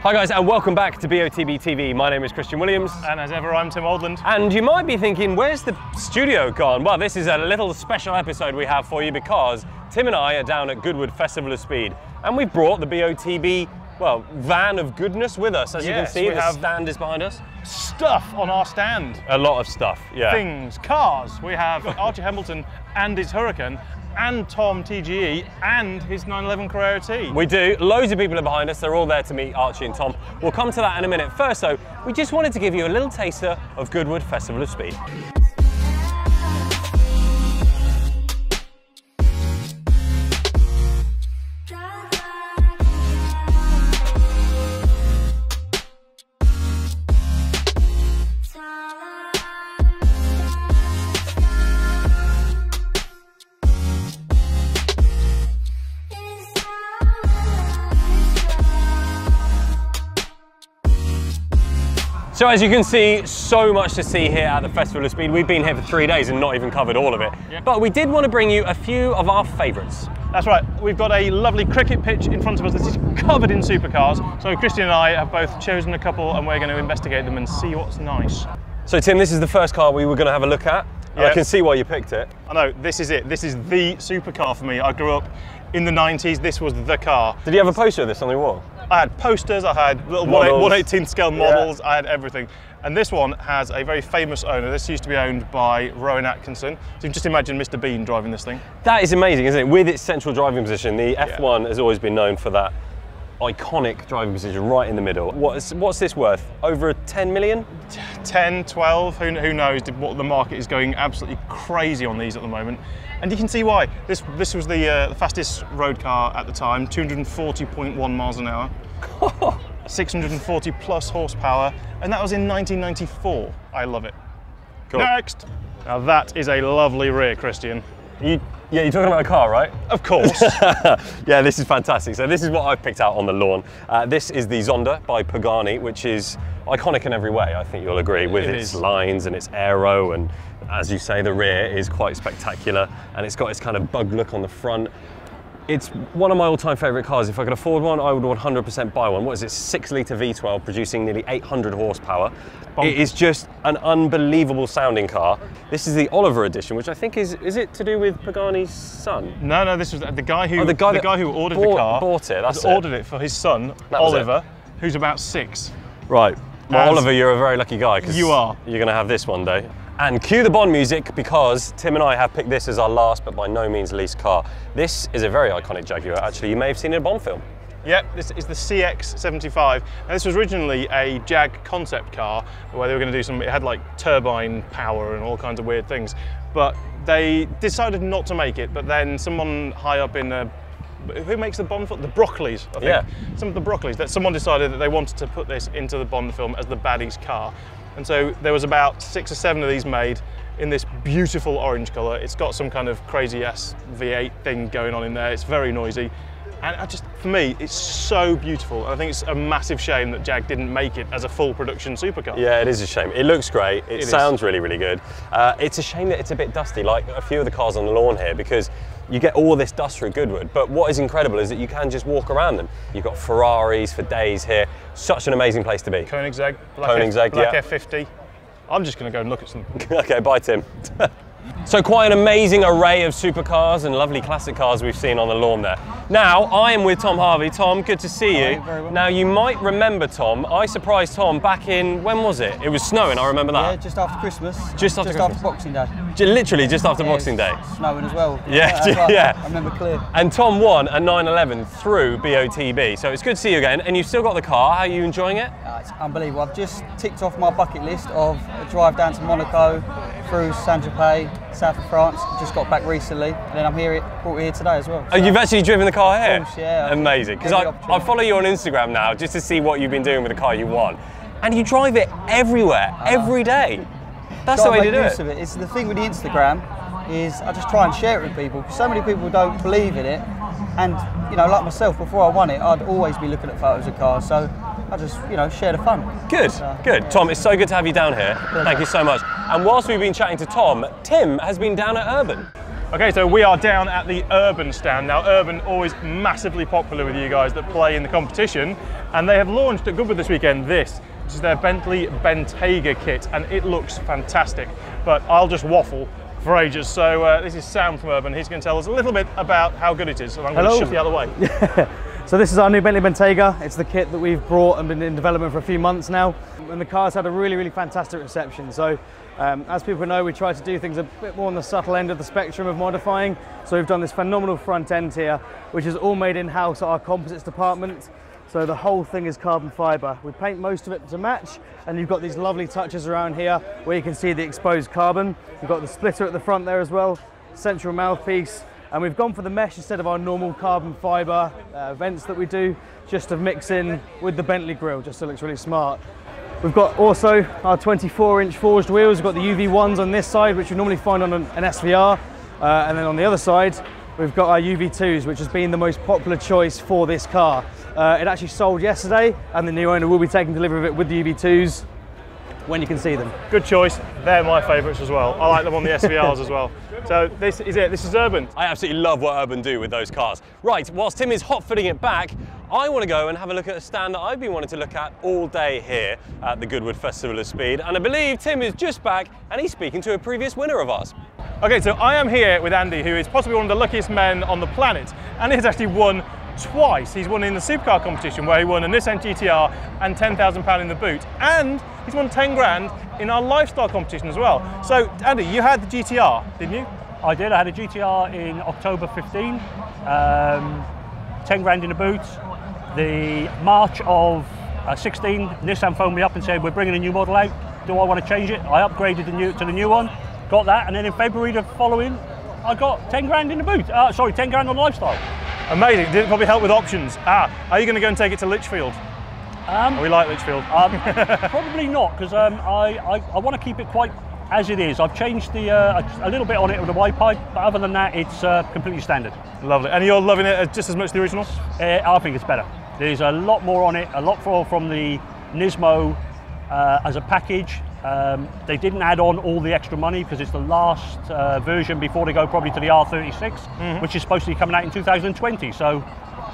Hi guys, and welcome back to BOTB TV. My name is Christian Williams. And as ever, I'm Tim Oldland. And you might be thinking, where's the studio gone? Well, this is a little special episode we have for you because Tim and I are down at Goodwood Festival of Speed. And we've brought the BOTB, well, van of goodness with us. As you can see, the stand is behind us. Stuff on our stand. A lot of stuff, yeah. Things, cars. We have Archie Hamilton and his Hurricane, and Tom TGE and his 911 Carrera T. We do. Loads of people are behind us. They're all there to meet Archie and Tom. We'll come to that in a minute. First though, we just wanted to give you a little taster of Goodwood Festival of Speed. So as you can see, so much to see here at the Festival of Speed. We've been here for 3 days and not even covered all of it. Yep. But we did want to bring you a few of our favourites. That's right, we've got a lovely cricket pitch in front of us that is covered in supercars. So Christian and I have both chosen a couple and we're going to investigate them and see what's nice. So Tim, this is the first car we were going to have a look at. Yep. I can see why you picked it. I know, this is it. This is the supercar for me. I grew up in the 90s, this was the car. Did you have a poster of this on your wall? I had posters, I had little 1/18 scale models, yeah. I had everything. And this one has a very famous owner. This used to be owned by Rowan Atkinson. So you can just imagine Mr. Bean driving this thing. That is amazing, isn't it? With its central driving position, the F1 has always been known for that iconic driving position right in the middle. What's this worth? Over 10 million? 10, 12, who knows what the market is going absolutely crazy on these at the moment. And you can see why. This was the fastest road car at the time, 240.1 miles an hour. 640 plus horsepower, and that was in 1994. I love it. Cool. Next! Now that is a lovely rear, Christian. Yeah, you're talking about a car, right? Of course. Yeah, this is fantastic. So this is what I've picked out on the lawn. This is the Zonda by Pagani, which is iconic in every way, I think you'll agree, with its lines and its aero, and as you say, the rear is quite spectacular, and it's got its kind of bug look on the front. It's one of my all-time favourite cars. If I could afford one, I would 100% buy one. What is it, 6-litre V12 producing nearly 800 horsepower. It is just an unbelievable sounding car. This is the Oliver edition, which I think is it to do with Pagani's son? No, this was the guy who ordered the car. Bought it, ordered it for his son, Oliver, who's about 6. Right. Well, Oliver, you're a very lucky guy. You are. You're going to have this one day. And cue the Bond music, because Tim and I have picked this as our last but by no means least car. This is a very iconic Jaguar. Actually, you may have seen it in a Bond film. Yep, this is the CX-75. Now, this was originally a Jag concept car where they were going to do it had like turbine power and all kinds of weird things. But they decided not to make it, but then someone high up in who makes the Bond film? The Broccoli's, I think. Yeah. Some of the Broccoli's. That someone decided that they wanted to put this into the Bond film as the baddie's car. And so there was about 6 or 7 of these made in this beautiful orange colour. It's got some kind of crazy ass V8 thing going on in there. It's very noisy. And for me, it's so beautiful. And I think it's a massive shame that Jag didn't make it as a full production supercar. Yeah, it is a shame. It looks great. It sounds really, really good. It's a shame that it's a bit dusty, like a few of the cars on the lawn here, because you get all this dust through Goodwood. But what is incredible is that you can just walk around them. You've got Ferraris for days here. Such an amazing place to be. Koenigsegg, Black F50. I'm just going to go and look at some. Okay, bye Tim. So quite an amazing array of supercars and lovely classic cars we've seen on the lawn there. Now, I am with Tom Harvey. Tom, good to see you. Very well. Now, you might remember Tom. I surprised Tom back in, when was it? It was snowing, I remember that. Yeah, just after Christmas. Just after Boxing Day. Literally just after Boxing Day. Snowing as well. Yeah, yeah. I remember clear. And Tom won a 911 through BOTB. So it's good to see you again. And you've still got the car. How are you enjoying it? It's unbelievable. I've just ticked off my bucket list of a drive down to Monaco, through Saint-Tropez, south of France. Just got back recently, and then I'm brought it here today as well. So. Oh, you've actually driven the car here? Of course, yeah. Amazing. Because I follow you on Instagram now just to see what you've been doing with the car you won. And you drive it everywhere, every day. That's the way to do it. It's the thing with the Instagram is I just try and share it with people, because so many people don't believe in it. And, you know, like myself, before I won it, I'd always be looking at photos of cars. So I just, you know, share the fun. Good, good. Tom, it's so good to have you down here. Thank you so much. And whilst we've been chatting to Tom, Tim has been down at Urban. Okay, so we are down at the Urban stand. Now, Urban always massively popular with you guys that play in the competition, and they have launched at Goodwood this weekend this is their Bentley Ben Tiger Kit, and it looks fantastic. But I'll just waffle for ages. So this is Sam from Urban. He's going to tell us a little bit about how good it is. So I'm going to shift you out of the way. So this is our new Bentley Ben Tiger. It's the kit that we've brought and been in development for a few months now. And the car's had a really fantastic reception. So as people know, we try to do things a bit more on the subtle end of the spectrum of modifying. So we've done this phenomenal front end here, which is all made in-house at our composites department. So the whole thing is carbon fibre. We paint most of it to match, and you've got these lovely touches around here where you can see the exposed carbon. You've got the splitter at the front there as well, central mouthpiece, and we've gone for the mesh instead of our normal carbon fibre vents that we do, just to mix in with the Bentley grille, just so it looks really smart. We've got also our 24-inch forged wheels. We've got the UV1s on this side, which you normally find on an SVR, and then on the other side, we've got our UV2s, which has been the most popular choice for this car. It actually sold yesterday, and the new owner will be taking delivery of it with the UV2s when you can see them. Good choice. They're my favourites as well. I like them on the SVRs as well. So this is it. This is Urban. I absolutely love what Urban do with those cars. Right, whilst Tim is hot-footing it back, I want to go and have a look at a stand that I've been wanting to look at all day here at the Goodwood Festival of Speed. And I believe Tim is just back, and he's speaking to a previous winner of ours. Okay, so I am here with Andy, who is possibly one of the luckiest men on the planet, and he's actually won twice. He's won in the Supercar competition, where he won a Nissan GTR and £10,000 in the boot, and he's won 10 grand in our lifestyle competition as well. So Andy, you had the GTR, didn't you? I did. I had a GTR in October 15, 10 grand in the boot. The March of 16, Nissan phoned me up and said, we're bringing a new model out. Do I want to change it? I upgraded to the new one, got that, and then in February the following, I got 10 grand in the boot. 10 grand on lifestyle. Amazing. Did it probably help with options? Are you going to go and take it to Lichfield? We like Lichfield. Probably not, because I want to keep it quite as it is. I've changed a little bit on it with the wide pipe, but other than that, it's completely standard. Lovely. And you're loving it just as much as the original? I think it's better. There's a lot more on it, a lot more from the Nismo as a package. They didn't add on all the extra money because it's the last version before they go probably to the R36, which is supposed to be coming out in 2020. So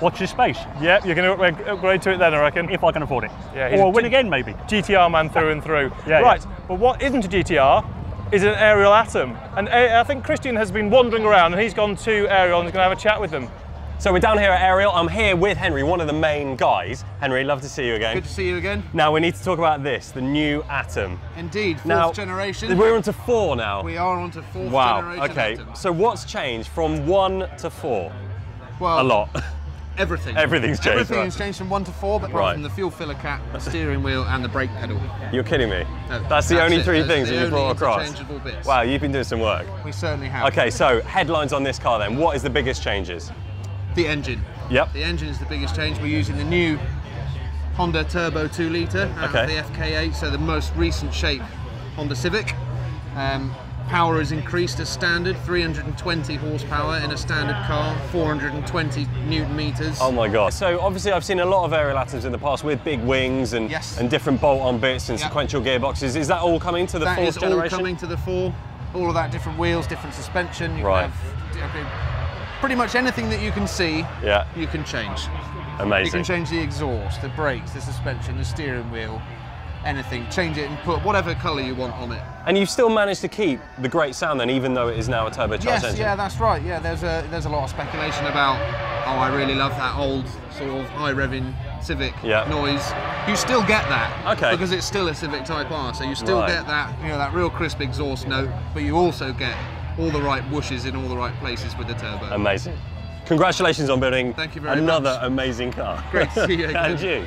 watch this space. Yeah, you're going to upgrade to it then, I reckon. If I can afford it. Yeah, or win again, maybe. GTR man through and through. Yeah, right, yeah. But what isn't a GTR is an Ariel Atom. And I think Christian has been wandering around, and he's gone to Ariel and he's going to have a chat with them. So we're down here at Ariel. I'm here with Henry, one of the main guys. Henry, love to see you again. Good to see you again. Now we need to talk about this, the new Atom. Indeed, fourth generation. We're on to 4 now. We are on to fourth generation okay. Atom. So what's changed from 1 to 4? Well, a lot. Everything. Everything's changed. Everything's changed from 1 to 4, but apart from the fuel filler cap, the steering wheel, and the brake pedal. You're kidding me? No, that's the only 3 things that you brought across. Interchangeable bits. Wow, you've been doing some work. We certainly have. Okay, so headlines on this car then. What is the biggest changes? The engine. Yep. The engine is the biggest change. We're using the new Honda Turbo 2 litre out of the FK8, so the most recent shape Honda Civic. Power is increased as standard, 320 horsepower in a standard car, 420 Newton meters. Oh my God. So obviously I've seen a lot of Ariel Atoms in the past with big wings and different bolt-on bits and sequential gearboxes. Is that all coming to the 4th generation? That is all coming to the 4. All of that, different wheels, different suspension. You can have pretty much anything that you can see, you can change. Amazing. You can change the exhaust, the brakes, the suspension, the steering wheel, anything. Change it and put whatever colour you want on it. And you've still managed to keep the great sound then, even though it is now a turbocharged engine? Yeah, that's right. Yeah, there's a lot of speculation about, oh, I really love that old sort of high revving Civic noise. You still get that, because it's still a Civic Type R, so you still get that, that real crisp exhaust note, but you also get all the right whooshes in all the right places with the turbo. Amazing. Congratulations on building another amazing car. Great to see you again. And you.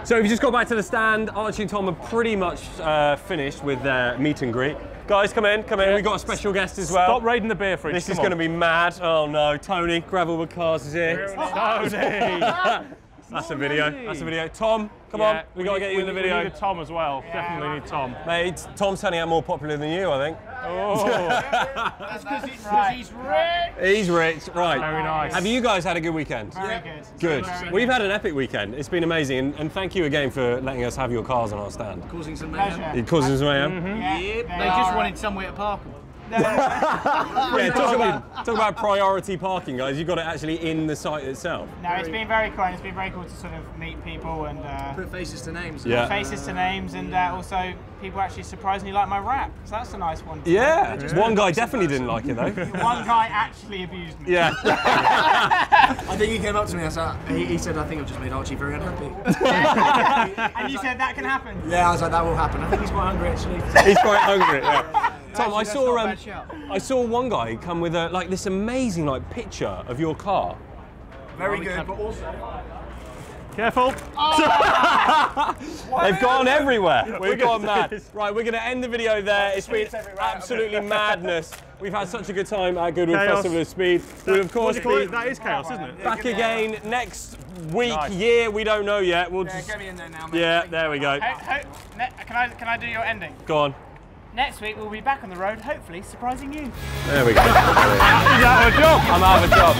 So we've just got back to the stand. Archie and Tom are pretty much finished with their meet and greet. Guys, come in. We've got a special guest as well. Stop raiding the beer fridge. This is going to be mad. Oh no, Tony, Gravelwood Cars is here. Tony! That's a video. Tom, come on. We've got to get you in the video. We need a Tom as well. Definitely need Tom. Mate, Tom's turning out more popular than you, I think. Oh. That's because he's rich. He's rich, right. Very nice. Have you guys had a good weekend? Very good. Good. We've had an epic weekend. It's been amazing, and thank you again for letting us have your cars on our stand. Causing some mayhem. It causes some mayhem? Yeah. They just wanted somewhere to park them. Yeah, talk about priority parking, guys. You've got it actually in the site itself. No, it's been very cool. It's been very cool to sort of meet people and put faces to names. Yeah. Put faces to names, and also people actually surprisingly like my rap. So that's a nice one. Yeah. One guy definitely didn't like it though. One guy actually abused me. Yeah. I think he came up to me and said, he said, I think I've just made Archie very unhappy. And you said that can happen? Yeah, I was like, that will happen. I think he's quite hungry actually. He's quite hungry, yeah. Tom, I saw one guy come with like this amazing picture of your car. Very good, but also... Careful. Oh. They've gone everywhere. We've gone mad. Right, we're going to end the video there. It's been absolutely madness. We've had such a good time at Goodwood Festival of Speed. We'll of course be that is chaos, isn't it? back again next week, year, we don't know yet. We'll just get me in there now, mate. Yeah, there we go. Can I do your ending? Go on. Next week we'll be back on the road, hopefully surprising you. There we go. He's out of a job. I'm out of a job.